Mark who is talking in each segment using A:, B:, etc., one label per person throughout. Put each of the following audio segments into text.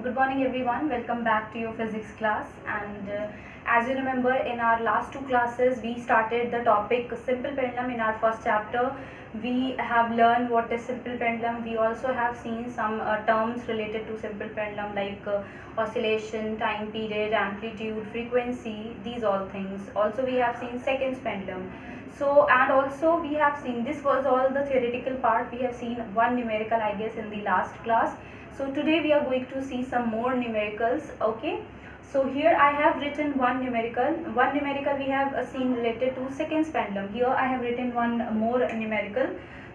A: Good morning everyone, welcome back to your physics class. And as you remember, in our last two classes we started the topic simple pendulum. In our first chapter we have learned what is simple pendulum. We also have seen some terms related to simple pendulum like oscillation, time period, amplitude, frequency, these all things. Also we have seen seconds pendulum. So, and also we have seen, this was all the theoretical part. We have seen one numerical, I guess, in the last class. So today we are going to see some more numericals. Okay, so here I have written one numerical we have seen related to seconds pendulum. Here I have written one more numerical.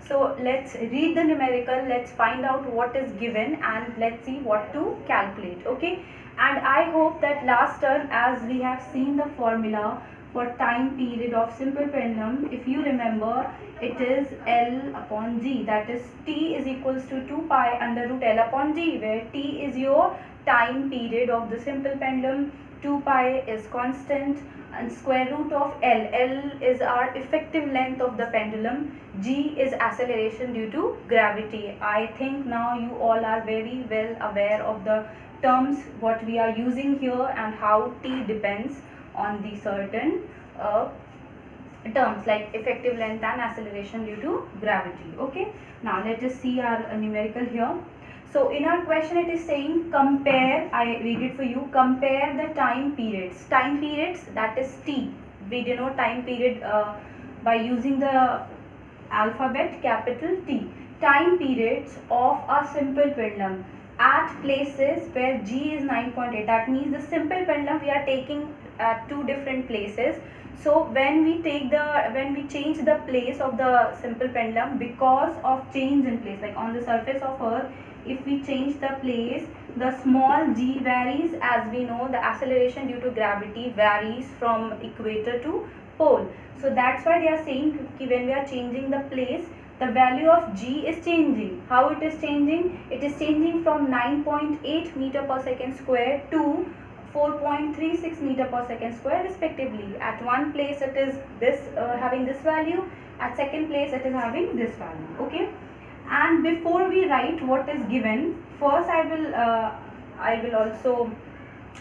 A: So let's read the numerical, let's find out what is given, and let's see what to calculate. Okay, and I hope that last term, as we have seen the formula for time period of simple pendulum, if you remember, it is L upon G, that is T is equals to 2 pi under root L upon G, where T is your time period of the simple pendulum, 2 pi is constant, and square root of L. L is our effective length of the pendulum, G is acceleration due to gravity. I think now you all are very well aware of the terms what we are using here and how T depends on the certain terms like effective length and acceleration due to gravity. Okay, now let us see our numerical here. So in our question it is saying compare, I read it for you, compare the time periods. Time periods, that is T. We denote time period by using the alphabet capital T. Time periods of a simple pendulum at places where G is 9.8. That means the simple pendulum we are taking at two different places. So when we change the place of the simple pendulum because of change in place, like on the surface of Earth, if we change the place, the small g varies. As we know, the acceleration due to gravity varies from equator to pole. So that's why they are saying when we are changing the place, the value of g is changing. How it is changing? It is changing from 9.8 meter per second square to 4.36 meter per second square respectively. At one place it is this having this value, at second place it is having this value. Okay, and before we write what is given, first I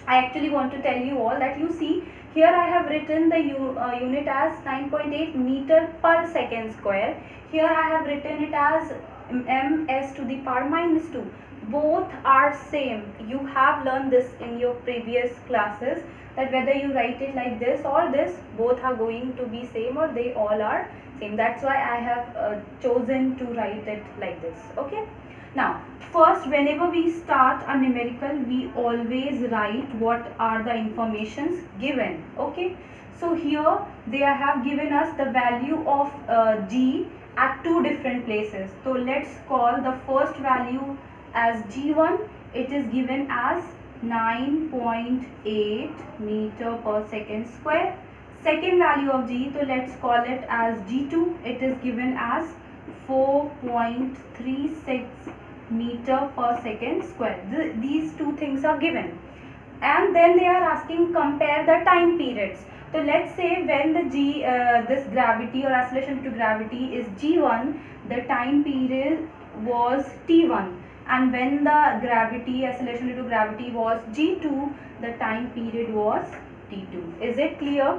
A: actually want to tell you all that you see here I have written the unit as 9.8 meter per second square. Here I have written it as ms to the power minus 2. Both are same. You have learned this in your previous classes that whether you write it like this or this, both are going to be same or they all are same. That's why I have chosen to write it like this. Okay, now first whenever we start a numerical we always write what are the informations given. Okay, so here they have given us the value of G at two different places. So let's call the first value as G1. It is given as 9.8 meter per second square. Second value of G, so let's call it as G2. It is given as 4.36 meter per second square. These two things are given, and then they are asking compare the time periods. So let's say when the this gravity or acceleration due to gravity is G1, the time period was T1, and when the gravity acceleration due to gravity was G2, the time period was T2. Is it clear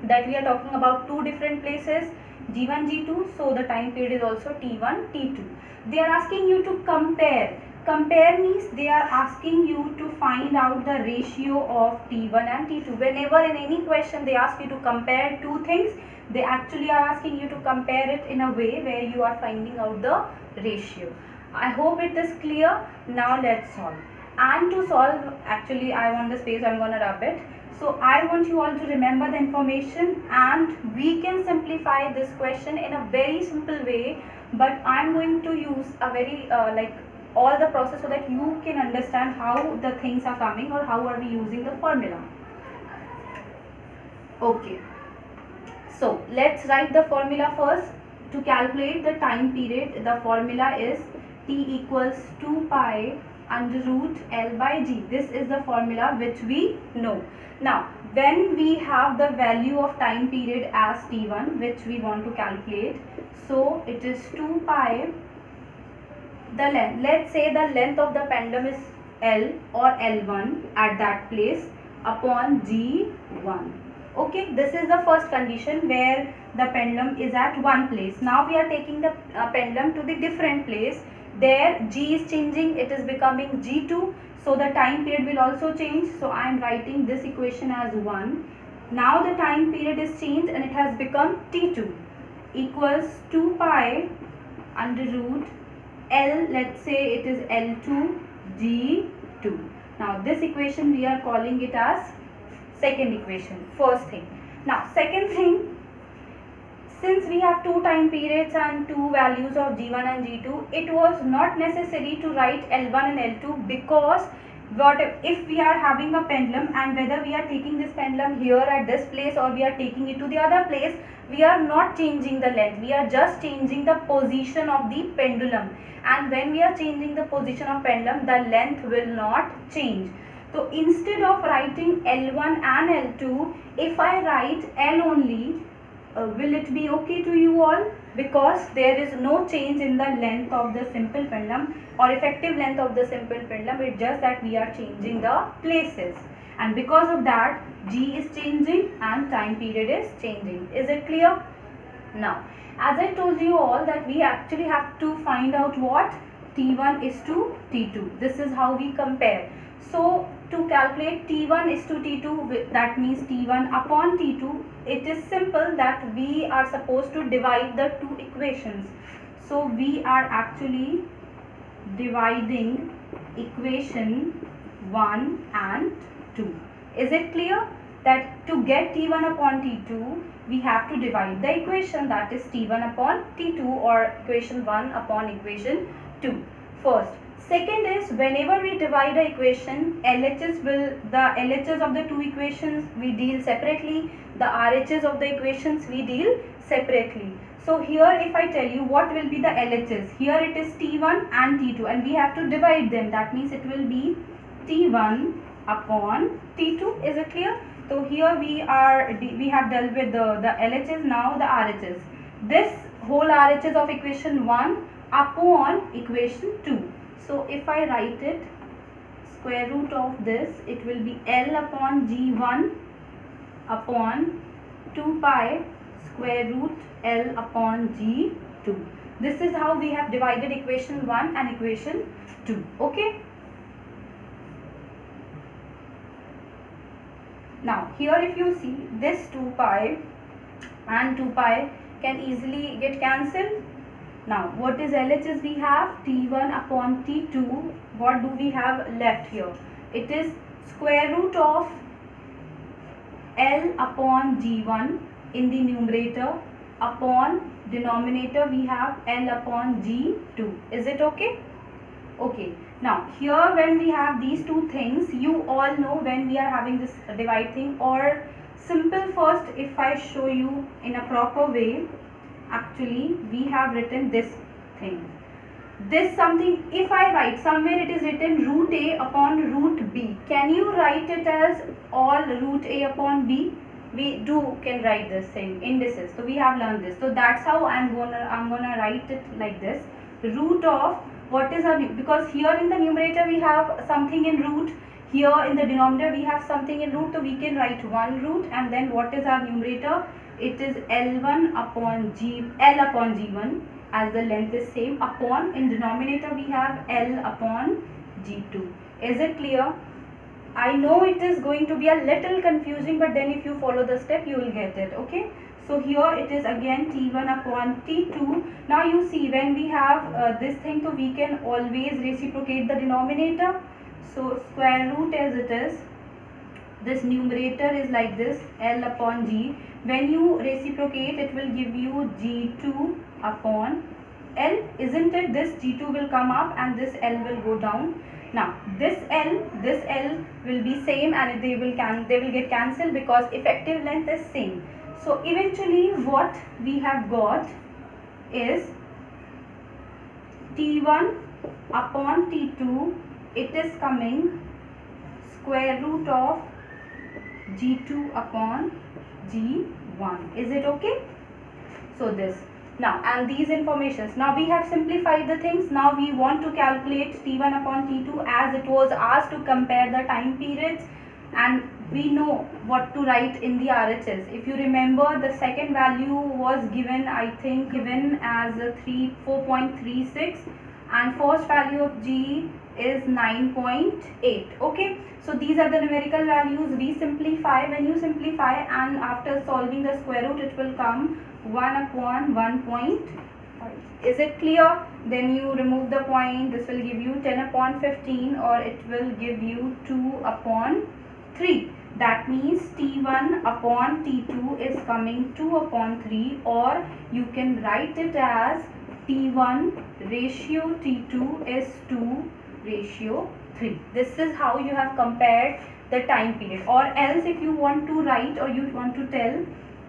A: that we are talking about two different places, G1, G2, so the time period is also T1, T2. They are asking you to compare. Compare means they are asking you to find out the ratio of T1 and T2. Whenever in any question they ask you to compare two things, they actually are asking you to compare it in a way where you are finding out the ratio. I hope it is clear. Now let's solve. And to solve, actually I want the space, I'm going to rub it. So I want you all to remember the information, and we can simplify this question in a very simple way, but I'm going to use a very like all the process so that you can understand how the things are coming or how are we using the formula. Okay, so let's write the formula first. To calculate the time period, the formula is T equals 2 pi under root L by G. This is the formula which we know. Now when we have the value of time period as T1 which we want to calculate, so it is 2 pi the length. Let's say the length of the pendulum is L or L1 at that place upon G1. Okay, this is the first condition where the pendulum is at one place. Now we are taking the pendulum to the different place. There G is changing, it is becoming G2. So the time period will also change. So I am writing this equation as 1. Now the time period is changed and it has become T2 equals 2 pi under root L, let's say it is L2 G2. Now this equation we are calling it as second equation, first thing. Now second thing, since we have two time periods and two values of G1 and G2, it was not necessary to write L1 and L2, because what if we are having a pendulum and whether we are taking this pendulum here at this place or we are taking it to the other place, we are not changing the length, we are just changing the position of the pendulum. And when we are changing the position of pendulum, the length will not change. So instead of writing L1 and L2, if I write L only, will it be okay to you all? Because there is no change in the length of the simple pendulum or effective length of the simple pendulum. It's just that we are changing the places, and because of that G is changing and time period is changing. Is it clear? Now as I told you all that we actually have to find out what T1 is to T2. This is how we compare. So to calculate T1 is to T2, that means T1 upon T2, it is simple that we are supposed to divide the two equations. So we are actually dividing equation 1 and 2. Is it clear that to get T1 upon T2, we have to divide the equation, that is T1 upon T2 or equation 1 upon equation 2 first. Second is, whenever we divide a equation, the LHS of the two equations we deal separately, the RHS of the equations we deal separately. So here if I tell you what will be the LHS, here it is T1 and T2 and we have to divide them, that means it will be T1 upon T2. Is it clear? So here we have dealt with the LHS, now the RHS. This whole RHS of equation 1 upon equation 2. So if I write it, square root of this, it will be L upon G1 upon 2 pi square root L upon G2. This is how we have divided equation 1 and equation 2. Okay. Now here if you see, this 2 pi and 2 pi can easily get cancelled. Now what is LHS we have? T1 upon T2. What do we have left here? It is square root of L upon G1 in the numerator, upon denominator we have L upon G2. Is it okay? Okay. Now here when we have these two things, you all know when we are having this divide thing, or simple first if I show you in a proper way, actually we have written this thing. This something, if I write somewhere it is written root A upon root B. Can you write it as all root A upon B? We can write this thing, indices. So we have learned this. So that's how I'm gonna write it like this. Root of what is our, because here in the numerator we have something in root, here in the denominator we have something in root, so we can write one root, and then what is our numerator? It is L1 upon L upon G1, as the length is same, upon, in denominator we have L upon G2. Is it clear? I know it is going to be a little confusing, but then if you follow the step you will get it. Okay. So here it is again T1 upon T2. Now you see when we have this thing, so we can always reciprocate the denominator. So square root as it is, this numerator is like this, L upon G. When you reciprocate, it will give you G2 upon L, isn't it? This G2 will come up and this L will go down. Now this L will be same, and they will get cancelled because effective length is same. So eventually what we have got is T1 upon T2, it is coming square root of G2 upon G1. Is it okay? So this. Now, and these informations, now we have simplified the things. Now we want to calculate T1 upon T2 as it was asked to compare the time periods, and we know what to write in the RHS. If you remember, the second value was given, I think, given as 4.36, and first value of G is 9.8. Okay, so these are the numerical values. We simplify. When you simplify and after solving the square root, it will come 1 upon 1.5. Is it clear? Then you remove the point. This will give you 10 upon 15, or it will give you 2 upon 3. That means T1 upon T2 is coming 2 upon 3, or you can write it as T1 ratio T2 is 2 ratio 3. This is how you have compared the time period. Or else, if you want to write, or you want to tell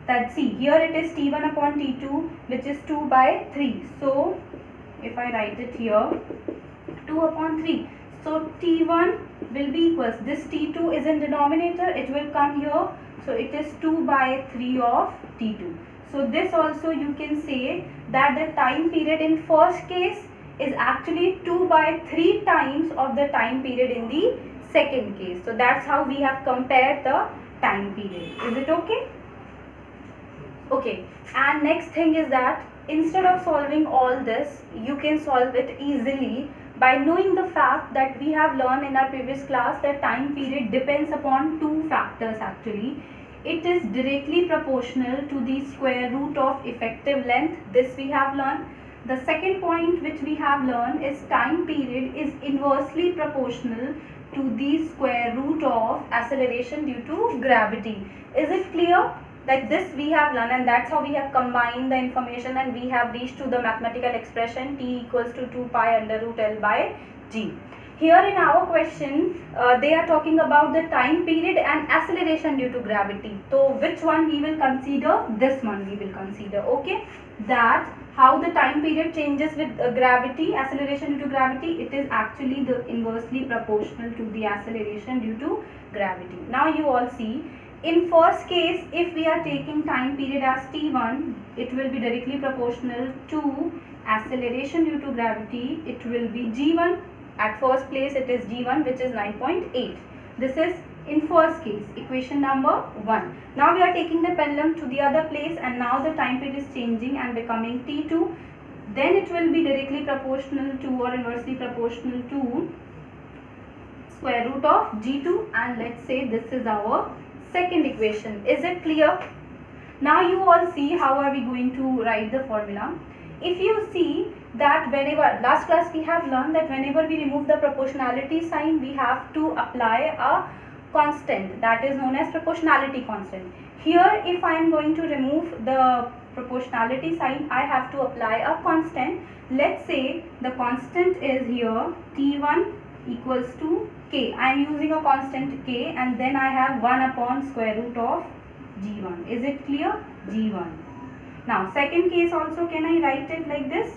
A: that, see, here it is T1 upon T2, which is 2 by 3. So if I write it here, 2 upon 3. So T1 will be equals, this T2 is in denominator, it will come here. So it is 2 by 3 of T2. So this also you can say that the time period in first case is actually 2 by 3 times of the time period in the second case. So that's how we have compared the time period. Is it okay? Okay, and next thing is that instead of solving all this, you can solve it easily by knowing the fact that we have learned in our previous class that time period depends upon two factors actually. It is directly proportional to the square root of effective length. This we have learned. The second point which we have learned is time period is inversely proportional to the square root of acceleration due to gravity. Is it clear? Like this we have learned, and that's how we have combined the information and we have reached to the mathematical expression T equals to 2 pi under root L by G. Here in our question, they are talking about the time period and acceleration due to gravity. So which one we will consider? This one we will consider. Okay, that how the time period changes with gravity, acceleration due to gravity, it is actually the inversely proportional to the acceleration due to gravity. Now you all see, in first case, if we are taking time period as T1, it will be directly proportional to acceleration due to gravity. It will be G1. At first place it is G1, which is 9.8. This is in first case, equation number 1. Now we are taking the pendulum to the other place, and now the time period is changing and becoming T2. Then it will be directly proportional to or inversely proportional to square root of G2, and let's say this is our second equation. Is it clear? Now you all see how are we going to write the formula. If you see that whenever, last class we have learned that whenever we remove the proportionality sign, we have to apply a constant that is known as proportionality constant. Here if I am going to remove the proportionality sign, I have to apply a constant. Let's say the constant is here T1 equals to K. I am using a constant K, and then I have 1 upon square root of G1. Is it clear? G1. Now second case also, can I write it like this?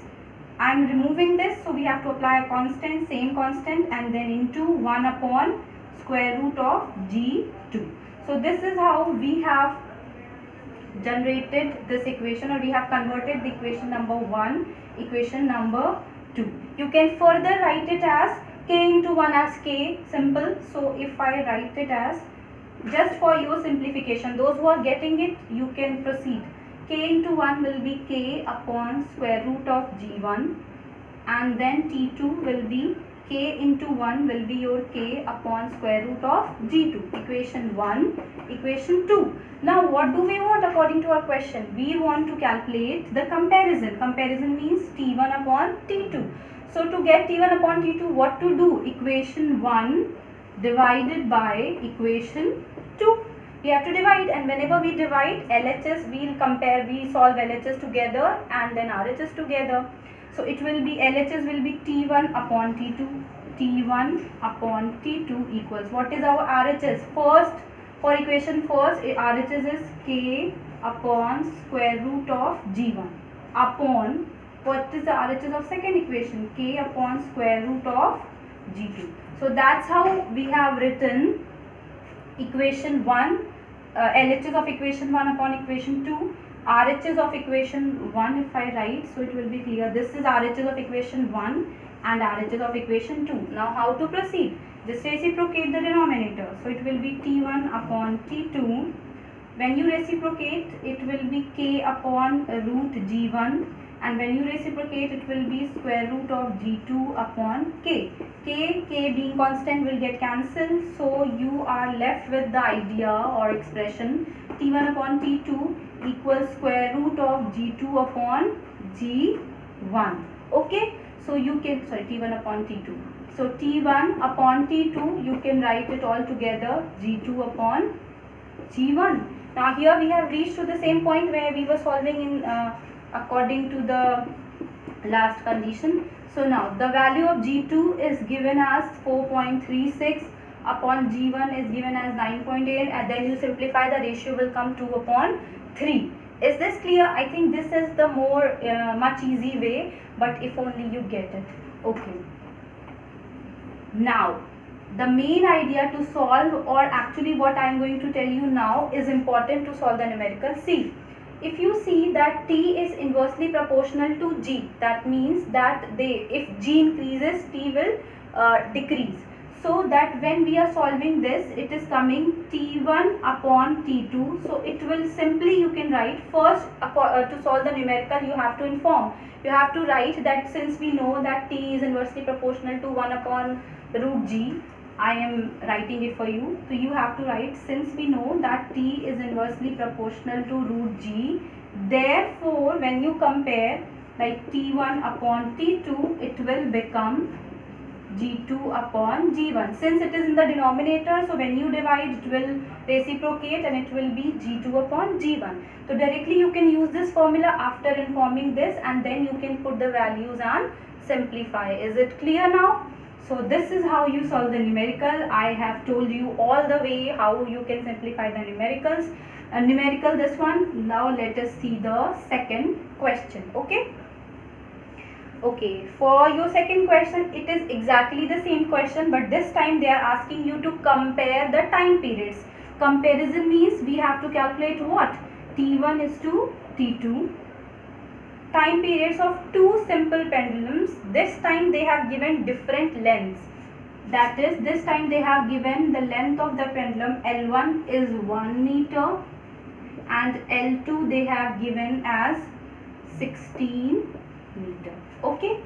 A: I am removing this, so we have to apply a constant, same constant, and then into 1 upon square root of G2. So this is how we have generated this equation, or we have converted the equation number 1, equation number 2. You can further write it as K into 1 as K, simple. So if I write it as, just for your simplification, those who are getting it, you can proceed. K into 1 will be K upon square root of G1, and then T2 will be K into 1 will be your K upon square root of G2. Equation 1, equation 2. Now what do we want according to our question? We want to calculate the comparison. Comparison means T1 upon T2. So to get T1 upon T2, what to do? Equation 1 divided by equation 2. We have to divide, and whenever we divide LHS, we will compare, we solve LHS together and then RHS together. So it will be, LHS will be T1 upon T2, T1 upon T2 equals, what is our RHS? First, for equation first, RHS is K upon square root of G1 upon, what is the RHS of second equation? K upon square root of G2. So that's how we have written equation 1, LHS of equation 1 upon equation 2. RHS of equation 1 if I write, so it will be clear. This is RHS of equation 1 and RHS of equation 2. Now how to proceed? Just reciprocate the denominator. So it will be T1 upon T2. When you reciprocate, it will be K upon root G1, and when you reciprocate, it will be square root of G2 upon K. K being constant will get cancelled, so you are left with the idea or expression T1 upon T2 equals square root of G2 upon G1. Okay, so you can, T1 upon T2. So T1 upon T2, you can write it all together, G2 upon G1. Now here we have reached to the same point where we were solving in according to the last condition. So now the value of G2 is given as 4.36 upon G1 is given as 9.8, and then you simplify, the ratio will come 2 upon 3. Is this clear? I think this is the more much easy way, but if only you get it. Okay. Now the main idea to solve, or actually what I am going to tell you now, is important to solve the numerical. See, if you see that T is inversely proportional to G, that means that if G increases, T will decrease. So that when we are solving this, it is coming T1 upon T2. So it will simply, you can write first to solve the numerical, you have to inform. You have to write that since we know that T is inversely proportional to 1 upon root G, I am writing it for you. So you have to write, since we know that T is inversely proportional to root G, therefore when you compare like T1 upon T2, it will become G2 upon G1. Since it is in the denominator, so when you divide, it will reciprocate and it will be G2 upon G1. So directly you can use this formula after informing this, and then you can put the values and simplify. Is it clear now? So this is how you solve the numerical. I have told you all the way how you can simplify the numericals. Numerical, this one. Now let us see the second question. Okay. Okay, for your second question, it is exactly the same question, but this time they are asking you to compare the time periods. Comparison means we have to calculate what? T1 is to T2. Time periods of two simple pendulums. This time they have given different lengths. That is, this time they have given the length of the pendulum L1 is 1 meter and L2 they have given as 16 meter. Okay.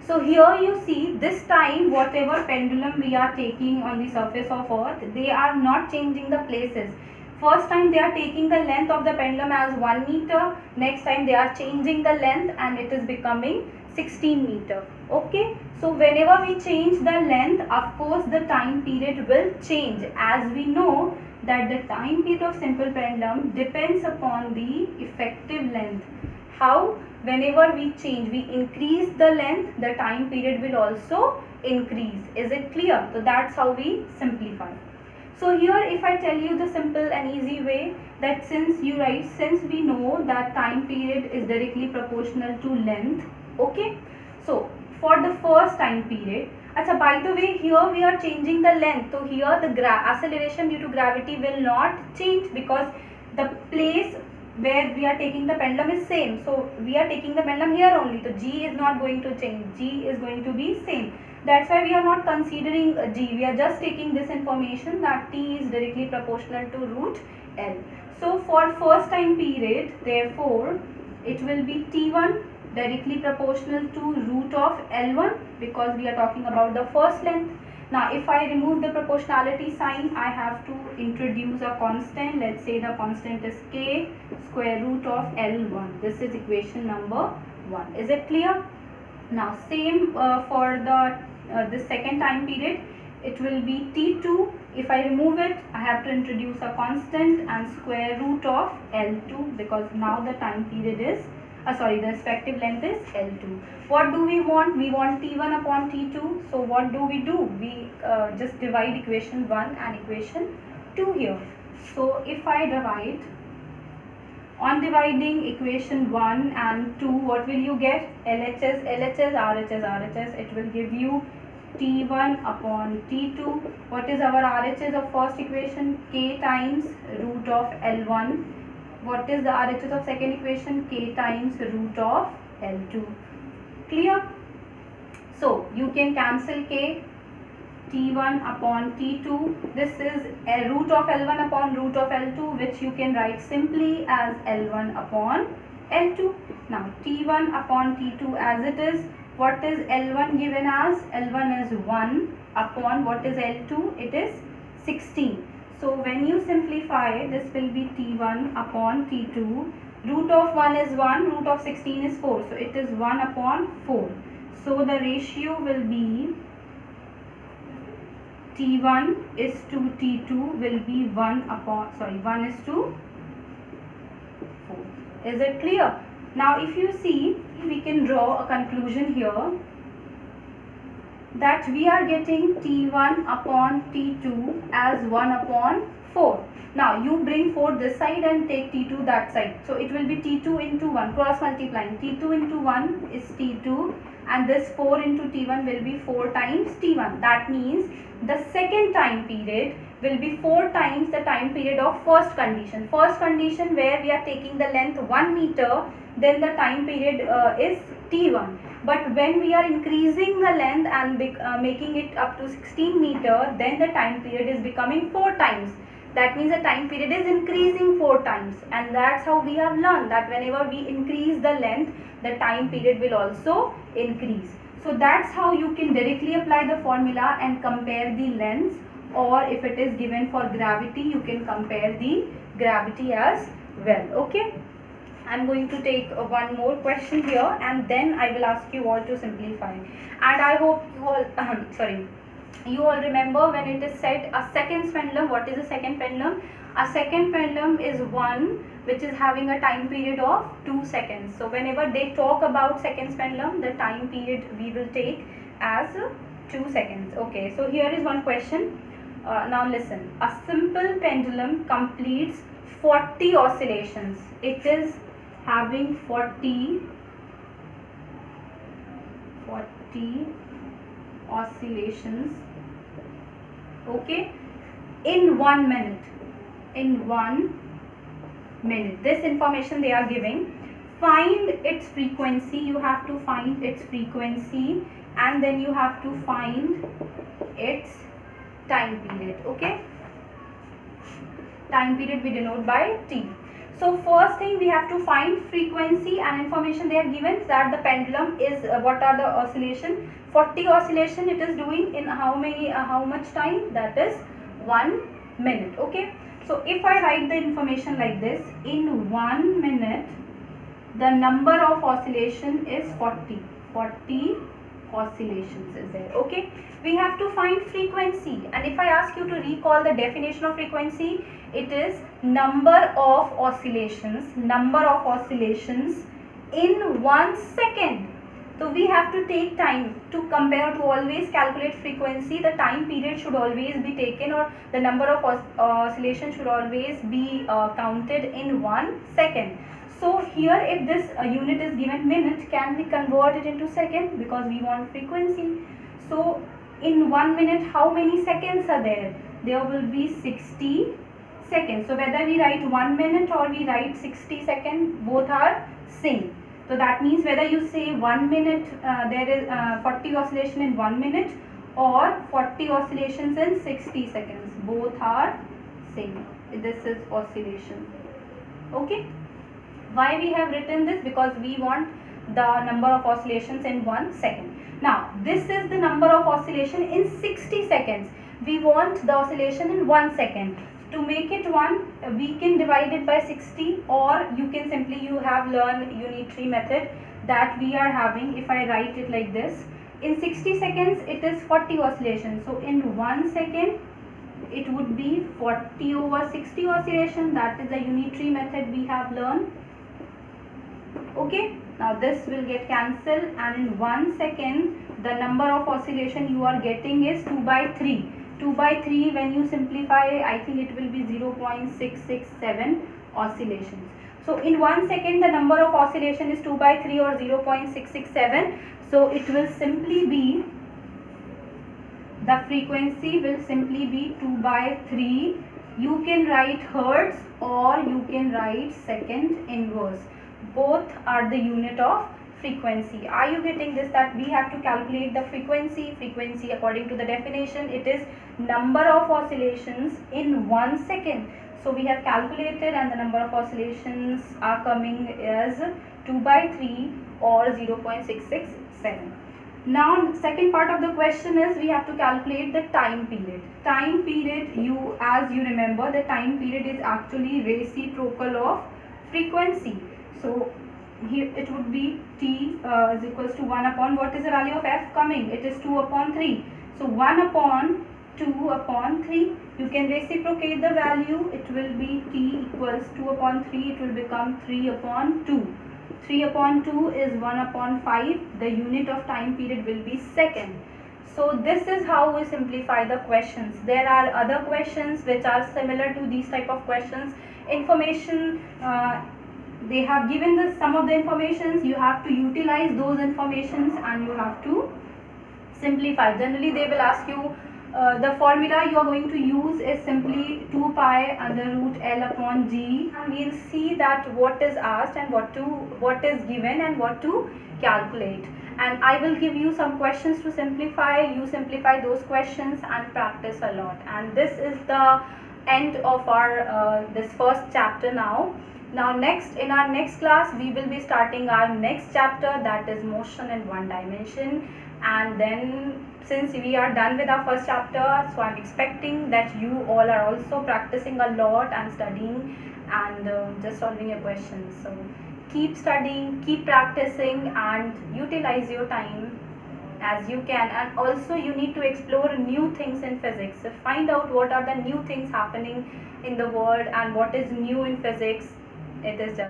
A: So here you see, this time whatever pendulum we are taking on the surface of earth, they are not changing the places. First time they are taking the length of the pendulum as 1 meter. Next time they are changing the length and it is becoming 16 meter. Okay. So whenever we change the length, of course the time period will change, as we know that the time period of simple pendulum depends upon the effective length. How? Whenever we change, we increase the length, the time period will also increase. Is it clear? So that's how we simplify. So here if I tell you the simple and easy way, that since we know that time period is directly proportional to length. Okay. So for the first time period, by the way, here we are changing the length. So here the acceleration due to gravity will not change, because the place where we are taking the pendulum is same. So we are taking the pendulum here only. So G is not going to change. G is going to be same. That's why we are not considering G. We are just taking this information that T is directly proportional to root L. So for first time period, therefore, it will be T1 directly proportional to root of L1, because we are talking about the first length. Now if I remove the proportionality sign, I have to introduce a constant. Let's say the constant is K square root of L1. This is equation number 1. Is it clear? Now same for the second time period, it will be T2. If I remove it, I have to introduce a constant and square root of L2, because now the time period is the effective length is L2. What do we want? We want T1 upon T2. So what do? We just divide equation 1 and equation 2 here. So if I divide, on dividing equation 1 and 2, what will you get? LHS, LHS, RHS, RHS. It will give you T1 upon T2. What is our RHS of first equation? K times root of L1 What is the RHS of second equation? K times root of L2. Clear? So you can cancel K, T1 upon T2. This is a root of L1 upon root of L2, which you can write simply as L1 upon L2. Now T1 upon T2 as it is. What is L1 given as? L1 is 1 upon what is L2? It is 16. So when you simplify, this will be T1 upon T2. Root of 1 is 1, root of 16 is 4. So it is 1 upon 4. So the ratio will be T1 is to T2 will be 1 is to 4. Is it clear? Now if you see, we can draw a conclusion here that we are getting T1 upon T2 as 1 upon 4. Now you bring 4 this side and take T2 that side. So it will be T2 into 1, cross multiplying. T2 into 1 is T2 and this 4 into T1 will be 4 times T1. That means the second time period will be 4 times the time period of first condition. First condition where we are taking the length 1 meter, then the time period is T1. But when we are increasing the length and making it up to 16 meter, then the time period is becoming 4 times. That means the time period is increasing 4 times, and that's how we have learned that whenever we increase the length, the time period will also increase. So that's how you can directly apply the formula and compare the lengths, or if it is given for gravity, you can compare the gravity as well. Okay, I'm going to take one more question here and then I will ask you all to simplify. And I hope you all you all remember when it is said a seconds pendulum. What is a second pendulum? A second pendulum is one which is having a time period of 2 seconds. So whenever they talk about seconds pendulum, the time period we will take as 2 seconds. Okay, so here is one question. Now listen, a simple pendulum completes 40 oscillations. It is having 40 oscillations, okay, in 1 minute. In 1 minute, this information they are giving. Find its frequency. You have to find its frequency and then you have to find its time period. Okay, time period we denote by T. So first thing we have to find frequency, and information they are given that the pendulum is what are the oscillation? 40 oscillation it is doing in how much time? That is 1 minute. Okay, so if I write the information like this, in 1 minute the number of oscillation is 40 oscillations is there. Okay, we have to find frequency, and if I ask you to recall the definition of frequency, it is number of oscillations in 1 second. So we have to take time to compare, to always calculate frequency. The time period should always be taken, or the number of oscillations should always be counted in 1 second. So here if this unit is given minute, can we convert it into second because we want frequency. So in 1 minute how many seconds are there? There will be 60 seconds. So whether we write 1 minute or we write 60 seconds, both are same. So that means whether you say 1 minute there is 40 oscillation in 1 minute or 40 oscillations in 60 seconds, both are same. This is oscillation. Okay, why we have written this? Because we want the number of oscillations in 1 second. Now this is the number of oscillation in 60 seconds. We want the oscillation in 1 second. To make it 1, we can divide it by 60, or you can simply, you have learned unitary method that we are having. If I write it like this, in 60 seconds it is 40 oscillations. So in 1 second it would be 40 over 60 oscillation. That is the unitary method we have learned. Okay, now this will get cancelled, and in 1 second the number of oscillation you are getting is 2 by 3. 2 by 3 when you simplify, I think it will be 0.667 oscillations. So in 1 second the number of oscillation is 2 by 3 or 0.667. So it will simply be, the frequency will simply be 2 by 3 You can write hertz or you can write second inverse. Both are the unit of frequency. Are you getting this, that we have to calculate the frequency? Frequency, according to the definition, it is number of oscillations in 1 second. So we have calculated, and the number of oscillations are coming as 2 by 3 or 0.667. Now second part of the question is we have to calculate the time period. Time period, as you remember, the time period is actually reciprocal of frequency. So here it would be t is equals to 1 upon, what is the value of f coming? It is 2 upon 3. So 1 upon 2 upon 3. You can reciprocate the value. It will be t equals 2 upon 3. It will become 3 upon 2. 3 upon 2 is 1 upon 5. The unit of time period will be second. So this is how we simplify the questions. There are other questions which are similar to these type of questions. Information, they have given some of the informations. You have to utilize those informations and you have to simplify. Generally they will ask you, the formula you are going to use is simply 2 pi under root L upon G, and we will see that what is asked and what is given and what to calculate. And I will give you some questions to simplify. You simplify those questions and practice a lot. And this is the end of our this first chapter now. Next, in our next class, we will be starting our next chapter, that is motion in one dimension. And then since we are done with our first chapter, so I'm expecting that you all are also practicing a lot and studying and just solving your questions. So keep studying, keep practicing, and utilize your time as you can. And also you need to explore new things in physics. So find out what are the new things happening in the world and what is new in physics. It is just